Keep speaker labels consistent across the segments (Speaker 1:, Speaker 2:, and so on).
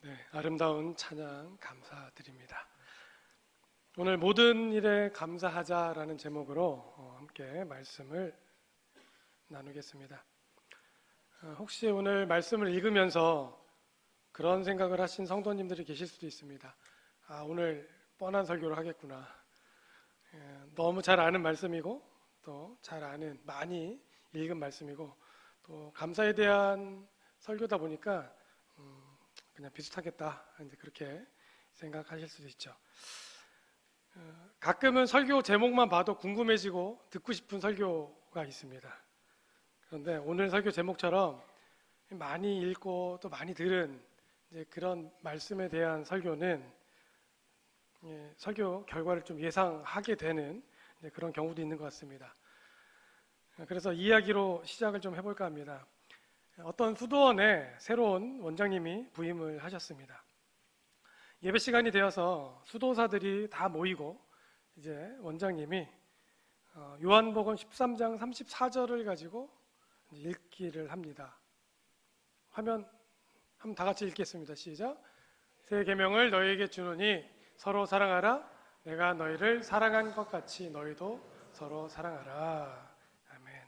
Speaker 1: 네, 아름다운 찬양 감사드립니다. 오늘 모든 일에 감사하자라는 제목으로 함께 말씀을 나누겠습니다. 혹시 오늘 말씀을 읽으면서 그런 생각을 하신 성도님들이 계실 수도 있습니다. 오늘 뻔한 설교를 하겠구나. 너무 잘 아는 말씀이고 또 잘 아는 많이 읽은 말씀이고 또 감사에 대한 설교다 보니까 그냥 비슷하겠다 이제 그렇게 생각하실 수도 있죠. 가끔은 설교 제목만 봐도 궁금해지고 듣고 싶은 설교가 있습니다. 그런데 오늘 설교 제목처럼 많이 읽고 또 많이 들은 이제 그런 말씀에 대한 설교는 설교 결과를 좀 예상하게 되는 그런 경우도 있는 것 같습니다. 그래서 이야기로 시작을 좀 해볼까 합니다. 어떤 수도원에 새로운 원장님이 부임을 하셨습니다. 예배 시간이 되어서 수도사들이 다 모이고 이제 원장님이 요한복음 13장 34절을 가지고 읽기를 합니다. 화면 한번 다 같이 읽겠습니다. 시작. 새 계명을 너희에게 주노니 서로 사랑하라. 내가 너희를 사랑한 것 같이 너희도 서로 사랑하라. 아멘.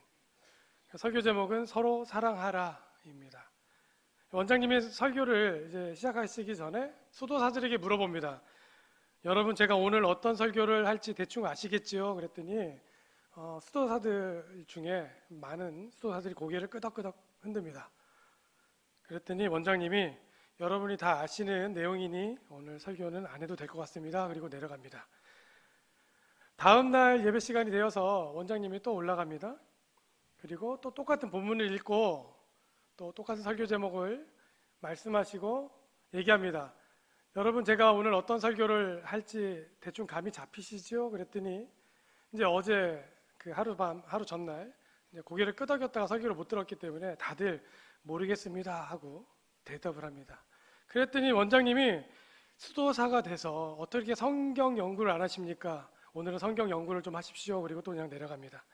Speaker 1: 설교 제목은 서로 사랑하라입니다. 원장님의 설교를 이제 시작하시기 전에 수도사들에게 물어봅니다. 여러분 제가 오늘 어떤 설교를 할지 대충 아시겠지요? 그랬더니 수도사들 중에 많은 수도사들이 고개를 끄덕끄덕 흔듭니다. 그랬더니 원장님이 여러분이 다 아시는 내용이니 오늘 설교는 안 해도 될 것 같습니다. 그리고 내려갑니다. 다음 날 예배 시간이 되어서 원장님이 또 올라갑니다. 그리고 또 똑같은 본문을 읽고 또 똑같은 설교 제목을 말씀하시고 얘기합니다. 여러분 제가 오늘 어떤 설교를 할지 대충 감이 잡히시죠? 그랬더니 이제 어제 그 하루 전날 이제 고개를 끄덕였다가 설교를 못 들었기 때문에 다들 모르겠습니다 하고 대답을 합니다. 그랬더니 원장님이 수도사가 돼서 어떻게 성경 연구를 안 하십니까? 오늘은 성경 연구를 좀 하십시오. 그리고 또 그냥 내려갑니다.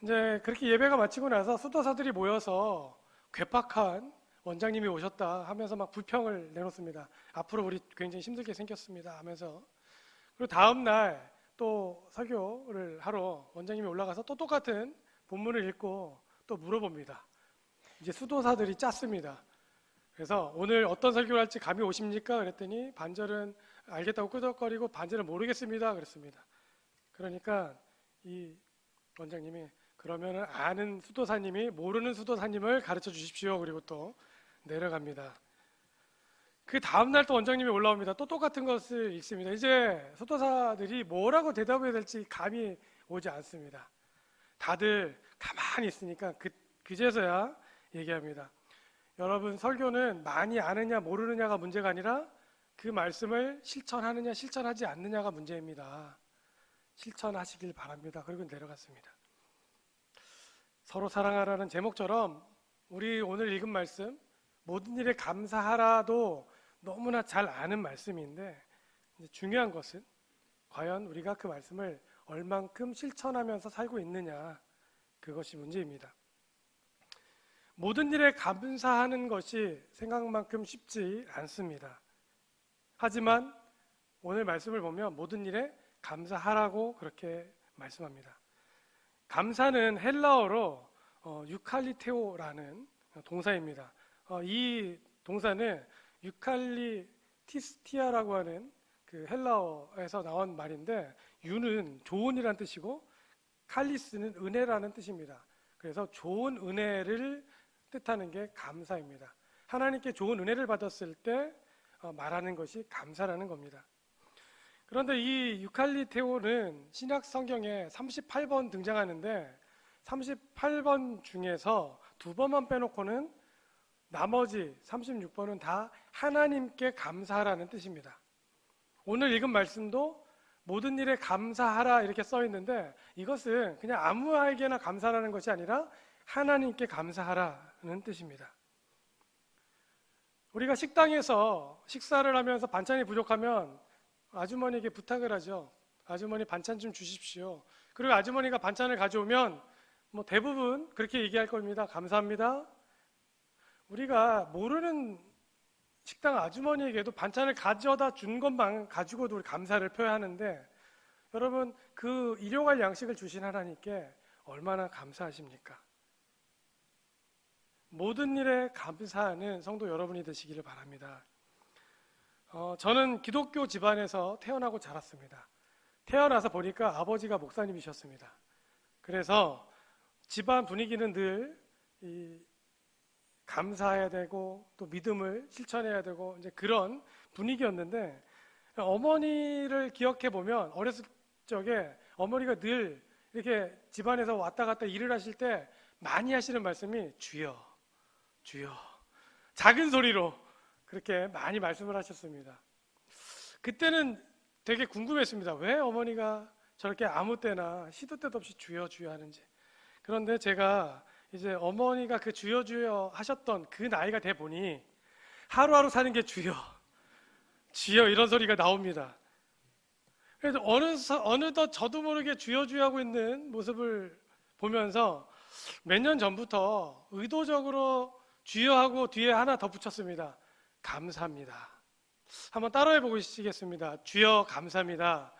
Speaker 1: 이제 그렇게 예배가 마치고 나서 수도사들이 모여서 괴팍한 원장님이 오셨다 하면서 막 불평을 내놓습니다. 앞으로 우리 굉장히 힘들게 생겼습니다 하면서. 그리고 다음 날 또 설교를 하러 원장님이 올라가서 또 똑같은 본문을 읽고 또 물어봅니다. 이제 수도사들이 짰습니다. 그래서 오늘 어떤 설교를 할지 감이 오십니까? 그랬더니 반절은 알겠다고 끄덕거리고 반절은 모르겠습니다 그랬습니다. 그러니까 이 원장님이 그러면 아는 수도사님이 모르는 수도사님을 가르쳐 주십시오. 그리고 또 내려갑니다. 그 다음날 또 원장님이 올라옵니다. 또 똑같은 것을 읽습니다. 이제 수도사들이 뭐라고 대답해야 될지 감이 오지 않습니다. 다들 가만히 있으니까 그제서야 얘기합니다. 여러분 설교는 많이 아느냐 모르느냐가 문제가 아니라 그 말씀을 실천하느냐 실천하지 않느냐가 문제입니다. 실천하시길 바랍니다. 그리고 내려갔습니다. 서로 사랑하라는 제목처럼 우리 오늘 읽은 말씀 모든 일에 감사하라도 너무나 잘 아는 말씀인데 중요한 것은 과연 우리가 그 말씀을 얼만큼 실천하면서 살고 있느냐 그것이 문제입니다. 모든 일에 감사하는 것이 생각만큼 쉽지 않습니다. 하지만 오늘 말씀을 보면 모든 일에 감사하라고 그렇게 말씀합니다. 감사는 헬라어로 유칼리테오라는 동사입니다. 이 동사는 유칼리티스티아라고 하는 그 헬라어에서 나온 말인데 유는 좋은이라는 뜻이고 칼리스는 은혜라는 뜻입니다. 그래서 좋은 은혜를 뜻하는 게 감사입니다. 하나님께 좋은 은혜를 받았을 때 말하는 것이 감사라는 겁니다. 그런데 이 유칼리테오는 신약 성경에 38번 등장하는데 38번 중에서 2번만 빼놓고는 나머지 36번은 다 하나님께 감사하라는 뜻입니다. 오늘 읽은 말씀도 모든 일에 감사하라 이렇게 써 있는데 이것은 그냥 아무에게나 감사하라는 것이 아니라 하나님께 감사하라는 뜻입니다. 우리가 식당에서 식사를 하면서 반찬이 부족하면 아주머니에게 부탁을 하죠. 아주머니 반찬 좀 주십시오. 그리고 아주머니가 반찬을 가져오면 대부분 그렇게 얘기할 겁니다. 감사합니다. 우리가 모르는 식당 아주머니에게도 반찬을 가져다 준 것만 가지고도 우리 감사를 표현하는데, 여러분 그 일용할 양식을 주신 하나님께 얼마나 감사하십니까? 모든 일에 감사하는 성도 여러분이 되시기를 바랍니다. 저는 기독교 집안에서 태어나고 자랐습니다. 태어나서 보니까 아버지가 목사님이셨습니다. 그래서 집안 분위기는 늘 감사해야 되고 또 믿음을 실천해야 되고 이제 그런 분위기였는데, 어머니를 기억해 보면 어렸을 적에 어머니가 늘 이렇게 집안에서 왔다 갔다 일을 하실 때 많이 하시는 말씀이 주여, 주여, 작은 소리로 그렇게 많이 말씀을 하셨습니다. 그때는 되게 궁금했습니다. 왜 어머니가 저렇게 아무 때나 시도 때도 없이 주여 주여 하는지. 그런데 제가 이제 어머니가 그 주여 주여 하셨던 그 나이가 돼 보니 하루하루 사는 게 주여 주여 이런 소리가 나옵니다. 그래서 어느덧 저도 모르게 주여 주여 하고 있는 모습을 보면서 몇 년 전부터 의도적으로 주여하고 뒤에 하나 더 붙였습니다. 감사합니다. 한번 따라해 보시겠습니다. 주여 감사합니다.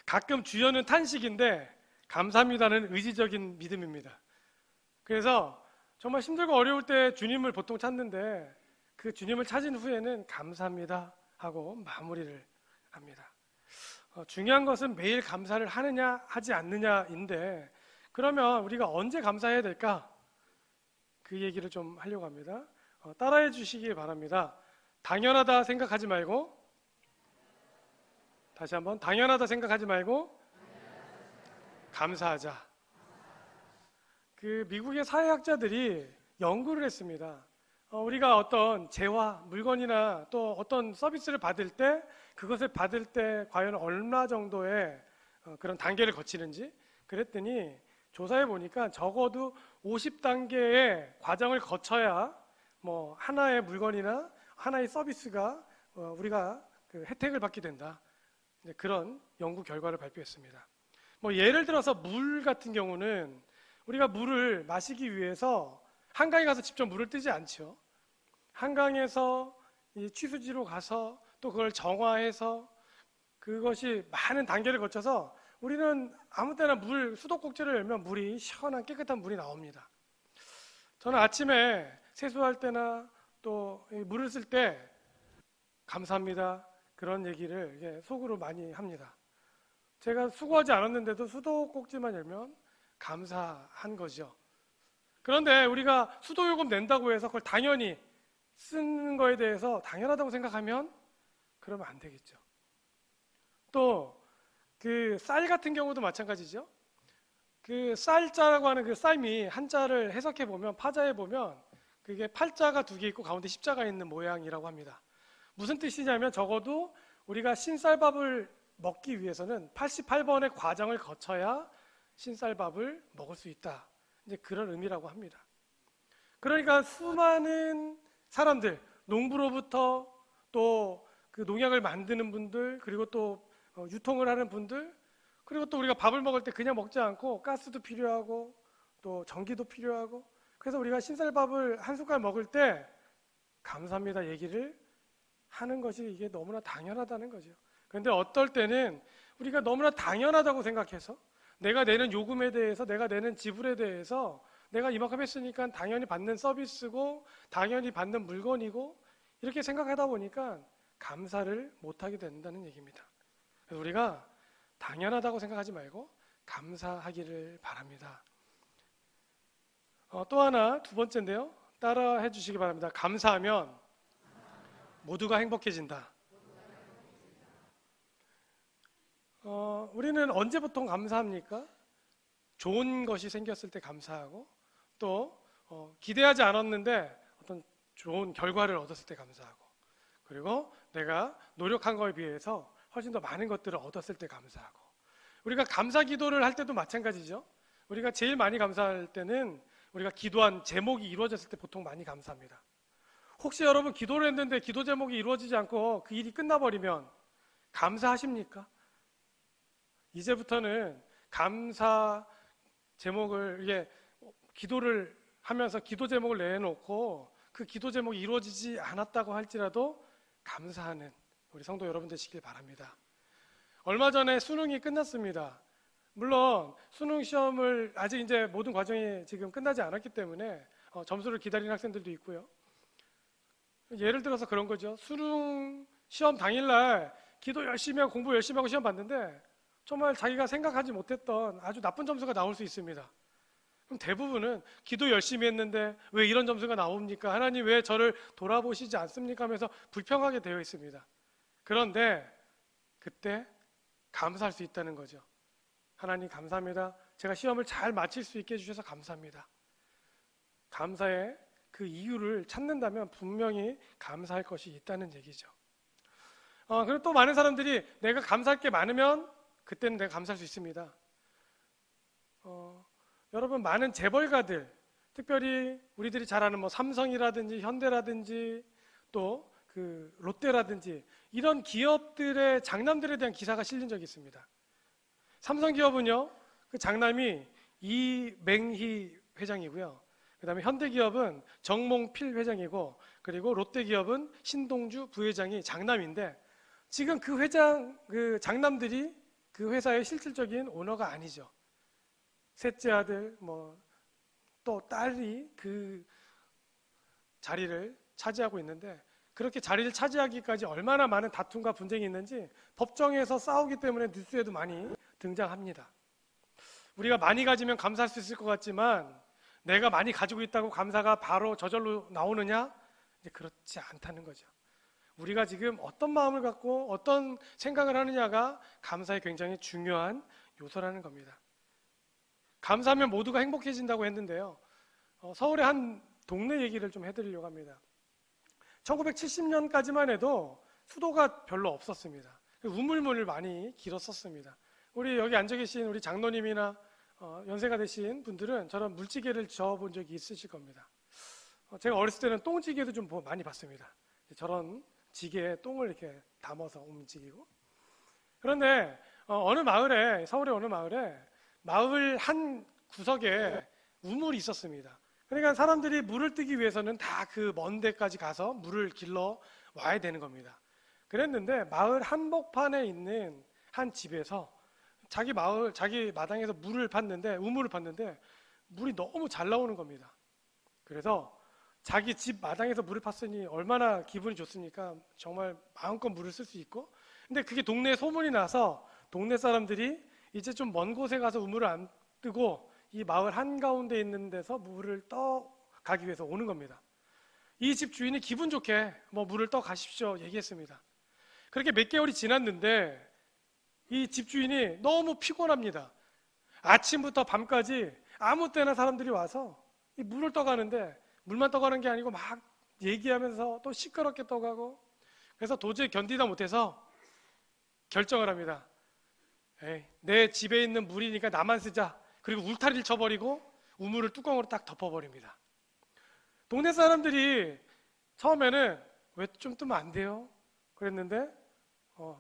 Speaker 1: 가끔 주여는 탄식인데 감사합니다는 의지적인 믿음입니다. 그래서 정말 힘들고 어려울 때 주님을 보통 찾는데, 그 주님을 찾은 후에는 감사합니다 하고 마무리를 합니다. 중요한 것은 매일 감사를 하느냐 하지 않느냐인데, 그러면 우리가 언제 감사해야 될까? 그 얘기를 좀 하려고 합니다. 따라해 주시기 바랍니다. 당연하다 생각하지 말고, 다시 한번 당연하다 생각하지 말고 감사하자. 그 미국의 사회학자들이 연구를 했습니다. 우리가 어떤 재화, 물건이나 또 어떤 서비스를 받을 때 그것을 받을 때 과연 얼마 정도의 그런 단계를 거치는지 그랬더니, 조사해 보니까 적어도 50단계의 과정을 거쳐야 뭐 하나의 물건이나 하나의 서비스가 우리가 그 혜택을 받게 된다. 그런 연구 결과를 발표했습니다. 뭐 예를 들어서 물 같은 경우는 우리가 물을 마시기 위해서 한강에 가서 직접 물을 뜨지 않죠. 한강에서 이 취수지로 가서 또 그걸 정화해서 그것이 많은 단계를 거쳐서 우리는 아무 때나 수도꼭지를 열면 물이 시원한 깨끗한 물이 나옵니다. 저는 아침에 세수할 때나 또 물을 쓸 때 감사합니다 그런 얘기를 속으로 많이 합니다. 제가 수고하지 않았는데도 수도꼭지만 열면 감사한 거죠. 그런데 우리가 수도요금 낸다고 해서 그걸 당연히 쓰는 거에 대해서 당연하다고 생각하면 그러면 안 되겠죠. 또 그 쌀 같은 경우도 마찬가지죠. 그 쌀자라고 하는 그 쌀미 한자를 해석해 보면, 파자해 보면 그게 팔자가 2개 있고 가운데 십자가 있는 모양이라고 합니다. 무슨 뜻이냐면 적어도 우리가 신쌀밥을 먹기 위해서는 88번의 과정을 거쳐야 신쌀밥을 먹을 수 있다. 이제 그런 의미라고 합니다. 그러니까 수많은 사람들, 농부로부터 또 그 농약을 만드는 분들, 그리고 또 유통을 하는 분들, 그리고 또 우리가 밥을 먹을 때 그냥 먹지 않고 가스도 필요하고 또 전기도 필요하고, 그래서 우리가 신쌀밥을 한 숟갈 먹을 때 감사합니다 얘기를 하는 것이 이게 너무나 당연하다는 거죠. 그런데 어떨 때는 우리가 너무나 당연하다고 생각해서 내가 내는 요금에 대해서, 내가 내는 지불에 대해서 내가 이만큼 했으니까 당연히 받는 서비스고 당연히 받는 물건이고 이렇게 생각하다 보니까 감사를 못하게 된다는 얘기입니다. 그래서 우리가 당연하다고 생각하지 말고 감사하기를 바랍니다. 또 하나, 두 번째인데요. 따라 해주시기 바랍니다. 감사하면 모두가 행복해진다. 우리는 언제 보통 감사합니까? 좋은 것이 생겼을 때 감사하고, 또 기대하지 않았는데 어떤 좋은 결과를 얻었을 때 감사하고, 그리고 내가 노력한 거에 비해서 훨씬 더 많은 것들을 얻었을 때 감사하고, 우리가 감사 기도를 할 때도 마찬가지죠. 우리가 제일 많이 감사할 때는 우리가 기도한 제목이 이루어졌을 때 보통 많이 감사합니다. 혹시 여러분 기도를 했는데 기도 제목이 이루어지지 않고 그 일이 끝나버리면 감사하십니까? 이제부터는 감사 제목을, 기도를 하면서 기도 제목을 내놓고 그 기도 제목이 이루어지지 않았다고 할지라도 감사하는 우리 성도 여러분 되시길 바랍니다. 얼마 전에 수능이 끝났습니다. 물론 수능 시험을 아직 이제 모든 과정이 지금 끝나지 않았기 때문에 점수를 기다리는 학생들도 있고요. 예를 들어서 그런 거죠. 수능 시험 당일날 기도 열심히 하고 공부 열심히 하고 시험 봤는데 정말 자기가 생각하지 못했던 아주 나쁜 점수가 나올 수 있습니다. 그럼 대부분은 기도 열심히 했는데 왜 이런 점수가 나옵니까? 하나님 왜 저를 돌아보시지 않습니까? 하면서 불평하게 되어 있습니다. 그런데 그때 감사할 수 있다는 거죠. 하나님 감사합니다. 제가 시험을 잘 마칠 수 있게 해주셔서 감사합니다. 감사의 그 이유를 찾는다면 분명히 감사할 것이 있다는 얘기죠. 그리고 또 많은 사람들이 내가 감사할 게 많으면 그때는 내가 감사할 수 있습니다. 여러분 많은 재벌가들, 특별히 우리들이 잘 아는 뭐 삼성이라든지 현대라든지 또 그 롯데라든지 이런 기업들의 장남들에 대한 기사가 실린 적이 있습니다. 삼성 기업은요, 그 장남이 이맹희 회장이고요. 그 다음에 현대기업은 정몽필 회장이고, 그리고 롯데기업은 신동주 부회장이 장남인데, 지금 그 회장, 그 장남들이 그 회사의 실질적인 오너가 아니죠. 셋째 아들, 또 딸이 그 자리를 차지하고 있는데, 그렇게 자리를 차지하기까지 얼마나 많은 다툼과 분쟁이 있는지 법정에서 싸우기 때문에 뉴스에도 많이 등장합니다. 우리가 많이 가지면 감사할 수 있을 것 같지만 내가 많이 가지고 있다고 감사가 바로 저절로 나오느냐? 이제 그렇지 않다는 거죠. 우리가 지금 어떤 마음을 갖고 어떤 생각을 하느냐가 감사의 굉장히 중요한 요소라는 겁니다. 감사하면 모두가 행복해진다고 했는데요. 서울의 한 동네 얘기를 좀 해드리려고 합니다. 1970년까지만 해도 수도가 별로 없었습니다. 우물물을 많이 길었었습니다. 우리 여기 앉아 계신 우리 장로님이나 연세가 되신 분들은 저런 물지개를 저어본 적이 있으실 겁니다. 제가 어렸을 때는 똥지개도 좀 많이 봤습니다. 저런 지게에 똥을 이렇게 담아서 움직이고. 그런데 어느 마을에, 서울의 어느 마을에 마을 한 구석에 우물이 있었습니다. 그러니까 사람들이 물을 뜨기 위해서는 다 그 먼 데까지 가서 물을 길러 와야 되는 겁니다. 그랬는데 마을 한복판에 있는 한 집에서 자기 마당에서 우물을 팠는데 물이 너무 잘 나오는 겁니다. 그래서 자기 집 마당에서 물을 팠으니 얼마나 기분이 좋습니까? 정말 마음껏 물을 쓸 수 있고. 근데 그게 동네에 소문이 나서 동네 사람들이 이제 좀 먼 곳에 가서 우물을 안 뜨고 이 마을 한가운데 있는 데서 물을 떠 가기 위해서 오는 겁니다. 이 집 주인이 기분 좋게 물을 떠 가십시오 얘기했습니다. 그렇게 몇 개월이 지났는데 이 집주인이 너무 피곤합니다. 아침부터 밤까지 아무 때나 사람들이 와서 이 물을 떠가는데 물만 떠가는 게 아니고 막 얘기하면서 또 시끄럽게 떠가고, 그래서 도저히 견디다 못해서 결정을 합니다. 내 집에 있는 물이니까 나만 쓰자. 그리고 울타리를 쳐버리고 우물을 뚜껑으로 딱 덮어버립니다. 동네 사람들이 처음에는 왜 좀 뜨면 안 돼요? 그랬는데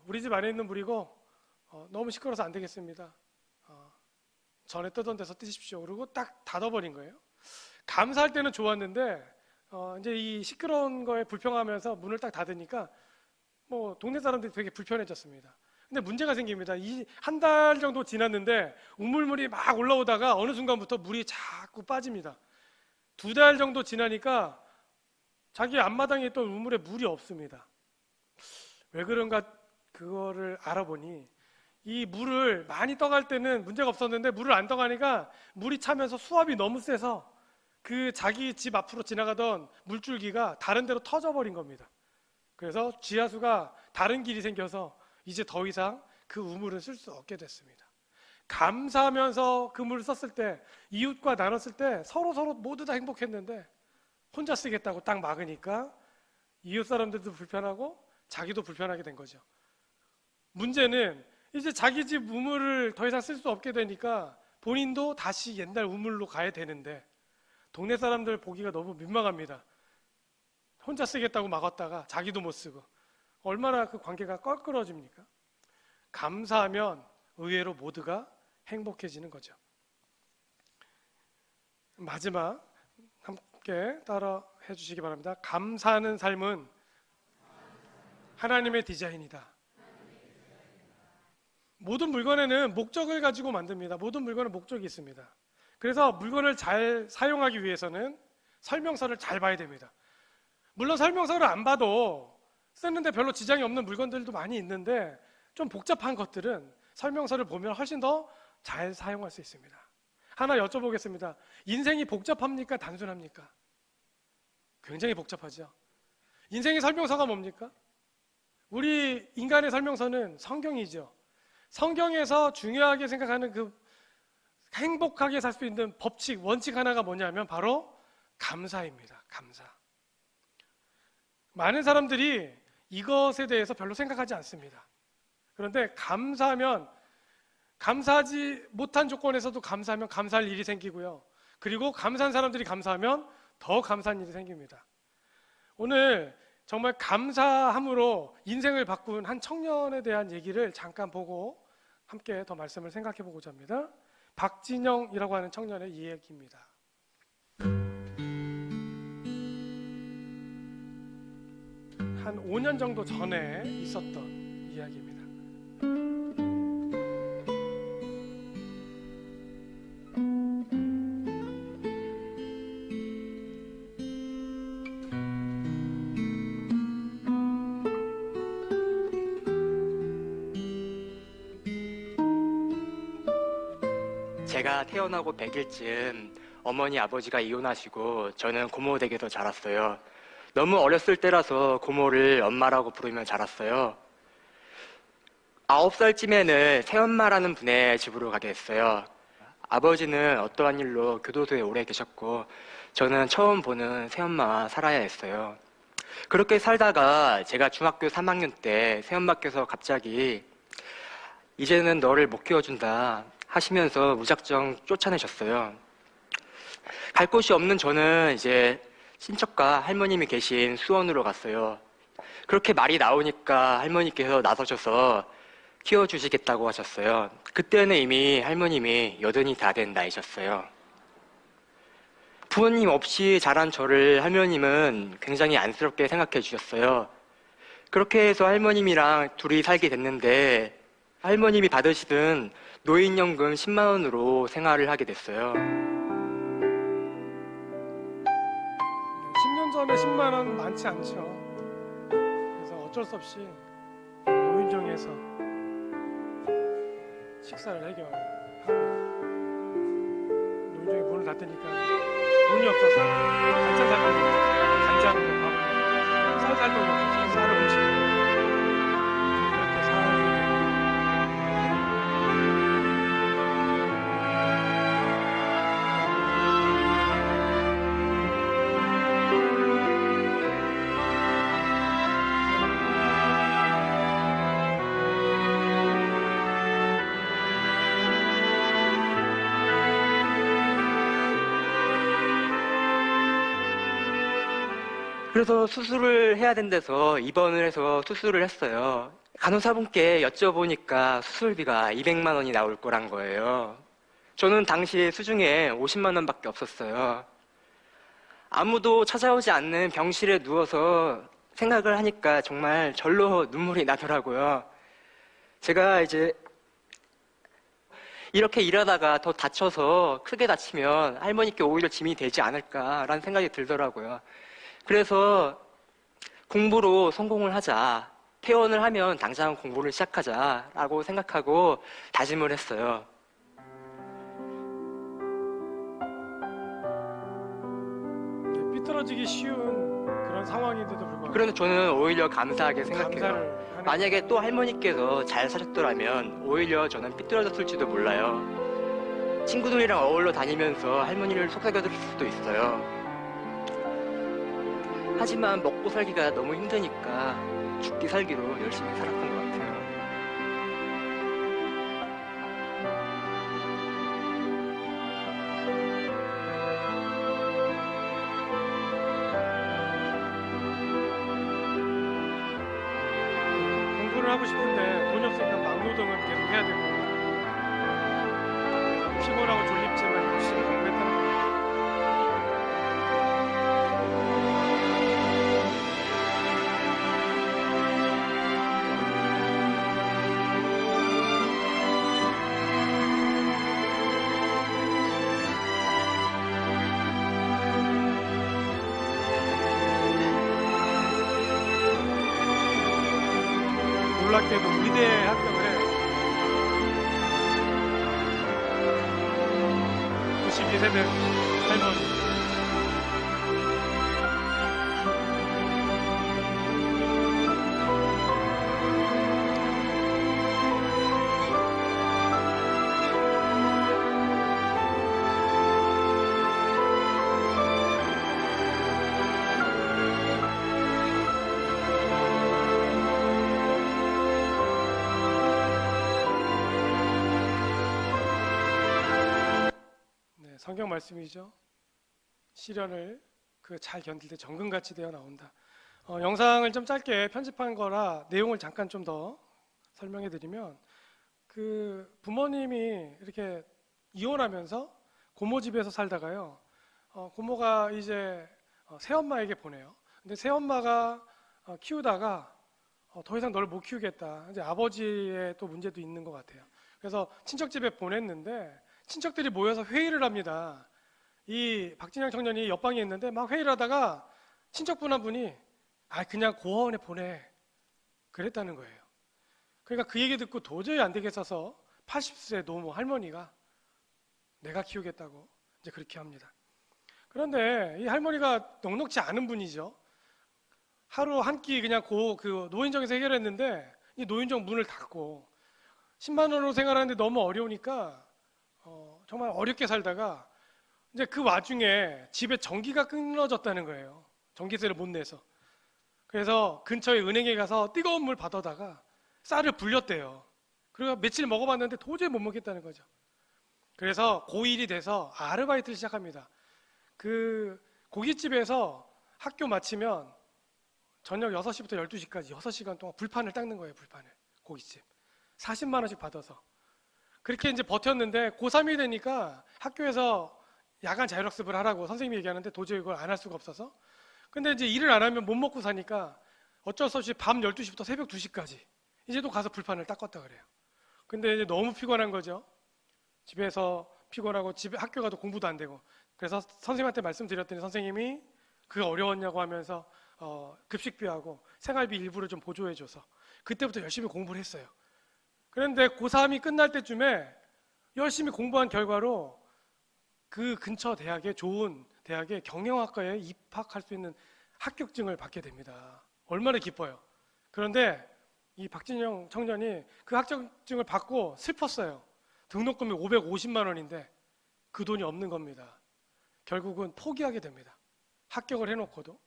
Speaker 1: 우리 집 안에 있는 물이고 너무 시끄러워서 안 되겠습니다. 전에 뜨던 데서 뜨십시오. 그리고 딱 닫아버린 거예요. 감사할 때는 좋았는데 이제 이 시끄러운 거에 불평하면서 문을 딱 닫으니까 동네 사람들이 되게 불편해졌습니다. 근데 문제가 생깁니다. 이 한 달 정도 지났는데 우물물이 막 올라오다가 어느 순간부터 물이 자꾸 빠집니다. 2달 정도 지나니까 자기 앞마당에 있던 우물에 물이 없습니다. 왜 그런가 그거를 알아보니 이 물을 많이 떠갈 때는 문제가 없었는데 물을 안 떠가니까 물이 차면서 수압이 너무 세서 그 자기 집 앞으로 지나가던 물줄기가 다른 데로 터져버린 겁니다. 그래서 지하수가 다른 길이 생겨서 이제 더 이상 그 우물을 쓸 수 없게 됐습니다. 감사하면서 그 물을 썼을 때, 이웃과 나눴을 때 서로 모두 다 행복했는데 혼자 쓰겠다고 딱 막으니까 이웃 사람들도 불편하고 자기도 불편하게 된 거죠. 문제는 이제 자기 집 우물을 더 이상 쓸 수 없게 되니까 본인도 다시 옛날 우물로 가야 되는데 동네 사람들 보기가 너무 민망합니다. 혼자 쓰겠다고 막았다가 자기도 못 쓰고 얼마나 그 관계가 껄끄러집니까? 감사하면 의외로 모두가 행복해지는 거죠. 마지막 함께 따라 해주시기 바랍니다. 감사하는 삶은 하나님의 디자인이다. 모든 물건에는 목적을 가지고 만듭니다. 모든 물건은 목적이 있습니다. 그래서 물건을 잘 사용하기 위해서는 설명서를 잘 봐야 됩니다. 물론 설명서를 안 봐도 쓰는데 별로 지장이 없는 물건들도 많이 있는데 좀 복잡한 것들은 설명서를 보면 훨씬 더 잘 사용할 수 있습니다. 하나 여쭤보겠습니다. 인생이 복잡합니까? 단순합니까? 굉장히 복잡하죠. 인생의 설명서가 뭡니까? 우리 인간의 설명서는 성경이죠. 성경에서 중요하게 생각하는 그 행복하게 살 수 있는 법칙, 원칙 하나가 뭐냐면 바로 감사입니다. 감사. 많은 사람들이 이것에 대해서 별로 생각하지 않습니다. 그런데 감사하면, 감사하지 못한 조건에서도 감사하면 감사할 일이 생기고요. 그리고 감사한 사람들이 감사하면 더 감사한 일이 생깁니다. 오늘 정말 감사함으로 인생을 바꾼 한 청년에 대한 얘기를 잠깐 보고 함께 더 말씀을 생각해 보고자 합니다. 박진영이라고 하는 청년의 이야기입니다. 한 5년 정도 전에 있었던 이야기입니다.
Speaker 2: 제가 태어나고 100일쯤 어머니 아버지가 이혼하시고 저는 고모 댁에서 자랐어요. 너무 어렸을 때라서 고모를 엄마라고 부르며 자랐어요. 9살쯤에는 새엄마라는 분의 집으로 가게 됐어요. 아버지는 어떠한 일로 교도소에 오래 계셨고 저는 처음 보는 새엄마와 살아야 했어요. 그렇게 살다가 제가 중학교 3학년 때 새엄마께서 갑자기 이제는 너를 못 키워준다 하시면서 무작정 쫓아내셨어요. 갈 곳이 없는 저는 이제 친척과 할머님이 계신 수원으로 갔어요. 그렇게 말이 나오니까 할머니께서 나서셔서 키워주시겠다고 하셨어요. 그때는 이미 할머님이 80이 다 된 나이셨어요. 부모님 없이 자란 저를 할머님은 굉장히 안쓰럽게 생각해 주셨어요. 그렇게 해서 할머님이랑 둘이 살게 됐는데 할머님이 받으시던 노인연금 10만 원으로 생활을 하게 됐어요.
Speaker 1: 10년 전에 10만 원 많지 않죠. 그래서 어쩔 수 없이 노인정에서 식사를 해결하고 노인정에 문을 닫으니까 돈이 없어서 반찬 살 돈이 없어서 간장으로 밥, 쌀 살 돈이 없어서 쌀을 훔치고 그렇게 살게 됩니다.
Speaker 2: 그래서 수술을 해야 된대서 입원을 해서 수술을 했어요. 간호사분께 여쭤보니까 수술비가 200만 원이 나올 거란 거예요. 저는 당시 수중에 50만 원밖에 없었어요. 아무도 찾아오지 않는 병실에 누워서 생각을 하니까 정말 절로 눈물이 나더라고요. 제가 이제 이렇게 일하다가 더 다쳐서 크게 다치면 할머니께 오히려 짐이 되지 않을까라는 생각이 들더라고요. 그래서 공부로 성공을 하자, 퇴원을 하면 당장 공부를 시작하자라고 생각하고 다짐을 했어요.
Speaker 1: 네, 삐뚤어지기 쉬운 그런 상황인데도 불구하고
Speaker 2: 그런데 저는 오히려 감사하게 생각해요.
Speaker 1: 감사를 하는
Speaker 2: 만약에 또 할머니께서 잘 사셨더라면 오히려 저는 삐뚤어졌을지도 몰라요. 친구들이랑 어울러 다니면서 할머니를 속삭여줄 수도 있어요. 하지만 먹고 살기가 너무 힘드니까 죽기 살기로 열심히 살았던 것 같아요.
Speaker 1: 공부를 하고 싶은데 돈이 없으니까 막노동은 계속 해야 되고 피곤하고 졸립지만 열심히 공부했다는 거예요. 놀랍게도 의대에 합격을 해요. 92세 된 할머니. 네, 성경 말씀이죠. 시련을 그 잘 견딜 때 정금같이 되어 나온다. 영상을 좀 짧게 편집한 거라 내용을 잠깐 좀 더 설명해 드리면, 그 부모님이 이렇게 이혼하면서 고모 집에서 살다가요, 고모가 이제 새엄마에게 보내요. 근데 새엄마가 키우다가 더 이상 널 못 키우겠다. 이제 아버지의 또 문제도 있는 것 같아요. 그래서 친척 집에 보냈는데 친척들이 모여서 회의를 합니다. 이 박진영 청년이 옆방에 있는데 막 회의를 하다가 친척분 한 분이 그냥 고아원에 보내 그랬다는 거예요. 그러니까 그 얘기 듣고 도저히 안 되겠어서 80세 노모 할머니가 내가 키우겠다고 이제 그렇게 합니다. 그런데 이 할머니가 넉넉지 않은 분이죠. 하루 한 끼 그냥 그 노인정에서 해결했는데 이 노인정 문을 닫고 10만 원으로 생활하는데 너무 어려우니까 정말 어렵게 살다가 이제 그 와중에 집에 전기가 끊어졌다는 거예요. 전기세를 못 내서. 그래서 근처에 은행에 가서 뜨거운 물 받아다가 쌀을 불렸대요. 그리고 며칠 먹어봤는데 도저히 못 먹겠다는 거죠. 그래서 고1이 돼서 아르바이트를 시작합니다. 그 고깃집에서 학교 마치면 저녁 6시부터 12시까지 6시간 동안 불판을 닦는 거예요. 불판을. 고깃집 40만 원씩 받아서 그렇게 이제 버텼는데 고3이 되니까 학교에서 야간 자율학습을 하라고 선생님이 얘기하는데 도저히 그걸 안 할 수가 없어서, 근데 이제 일을 안 하면 못 먹고 사니까 어쩔 수 없이 밤 12시부터 새벽 2시까지 이제 또 가서 불판을 닦았다 그래요. 근데 이제 너무 피곤한 거죠. 집에서 피곤하고 집에 학교 가도 공부도 안 되고. 그래서 선생님한테 말씀드렸더니 선생님이 그게 어려웠냐고 하면서 급식비하고 생활비 일부를 좀 보조해줘서 그때부터 열심히 공부를 했어요. 그런데 고3이 끝날 때쯤에 열심히 공부한 결과로 그 근처 대학에, 좋은 대학에 경영학과에 입학할 수 있는 합격증을 받게 됩니다. 얼마나 기뻐요. 그런데 이 박진영 청년이 그 합격증을 받고 슬펐어요. 등록금이 550만 원인데 그 돈이 없는 겁니다. 결국은 포기하게 됩니다. 합격을 해놓고도.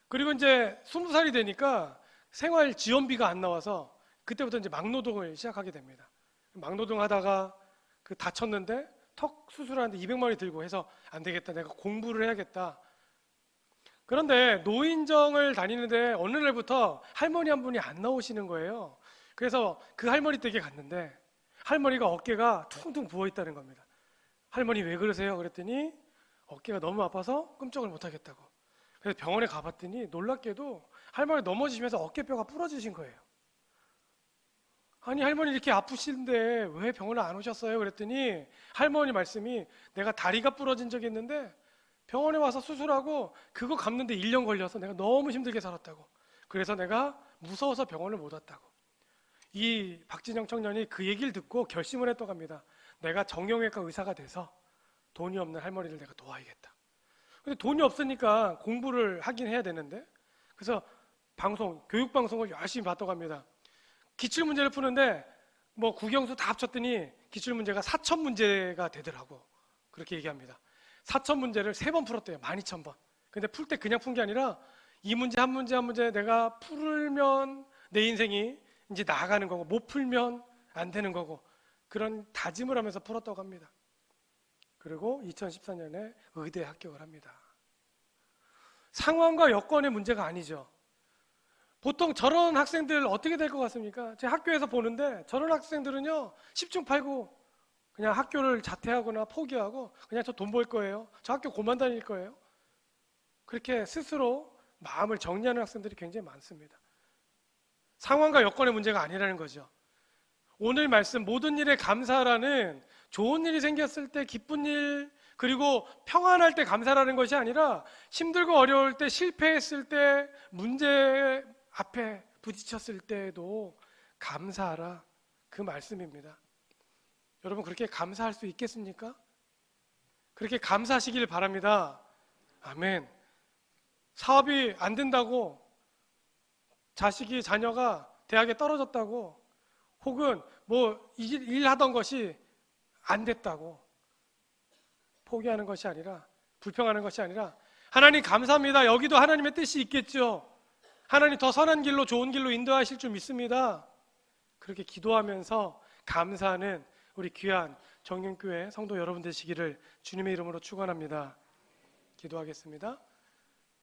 Speaker 1: 그리고 이제 20살이 되니까 생활 지원비가 안 나와서 그때부터 이제 막노동을 시작하게 됩니다. 막노동 하다가 다쳤는데 턱 수술하는데 200만 원이 들고 해서 안 되겠다. 내가 공부를 해야겠다. 그런데 노인정을 다니는데 어느 날부터 할머니 한 분이 안 나오시는 거예요. 그래서 그 할머니 댁에 갔는데 할머니가 어깨가 퉁퉁 부어 있다는 겁니다. 할머니 왜 그러세요? 그랬더니 어깨가 너무 아파서 끔찍을 못 하겠다고. 그래서 병원에 가봤더니 놀랍게도 할머니 넘어지시면서 어깨뼈가 부러지신 거예요. 아니 할머니 이렇게 아프신데 왜 병원에 안 오셨어요? 그랬더니 할머니 말씀이 내가 다리가 부러진 적이 있는데 병원에 와서 수술하고 그거 감는데 1년 걸려서 내가 너무 힘들게 살았다고. 그래서 내가 무서워서 병원을 못 왔다고. 이 박진영 청년이 그 얘기를 듣고 결심을 했다고 합니다. 내가 정형외과 의사가 돼서 돈이 없는 할머니를 내가 도와야겠다. 근데 돈이 없으니까 공부를 하긴 해야 되는데, 그래서 교육방송을 열심히 봤다고 합니다. 기출문제를 푸는데 뭐 국영수 다 합쳤더니 기출문제가 4,000문제가 되더라고. 그렇게 얘기합니다. 4,000문제를 3번 풀었대요. 12,000번. 근데 풀 때 그냥 푼 게 아니라 이 문제 한 문제 한 문제 내가 풀면 내 인생이 이제 나아가는 거고 못 풀면 안 되는 거고, 그런 다짐을 하면서 풀었다고 합니다. 그리고 2014년에 의대에 합격을 합니다. 상황과 여건의 문제가 아니죠. 보통 저런 학생들 어떻게 될 것 같습니까? 제 학교에서 보는데 저런 학생들은요 10중 8구 그냥 학교를 자퇴하거나 포기하고 그냥 저 돈 벌 거예요, 저 학교 그만 다닐 거예요, 그렇게 스스로 마음을 정리하는 학생들이 굉장히 많습니다. 상황과 여건의 문제가 아니라는 거죠. 오늘 말씀 모든 일에 감사라는, 좋은 일이 생겼을 때 기쁜 일, 그리고 평안할 때 감사라는 것이 아니라 힘들고 어려울 때, 실패했을 때, 문제 앞에 부딪혔을 때에도 감사하라. 그 말씀입니다. 여러분 그렇게 감사할 수 있겠습니까? 그렇게 감사하시길 바랍니다. 아멘. 사업이 안 된다고, 자녀가 대학에 떨어졌다고, 혹은 뭐 일하던 것이 안 됐다고 포기하는 것이 아니라, 불평하는 것이 아니라, 하나님 감사합니다. 여기도 하나님의 뜻이 있겠죠. 하나님 더 선한 길로, 좋은 길로 인도하실 줄 믿습니다. 그렇게 기도하면서 감사하는 우리 귀한 정림교회 성도 여러분 되시기를 주님의 이름으로 축원합니다. 기도하겠습니다.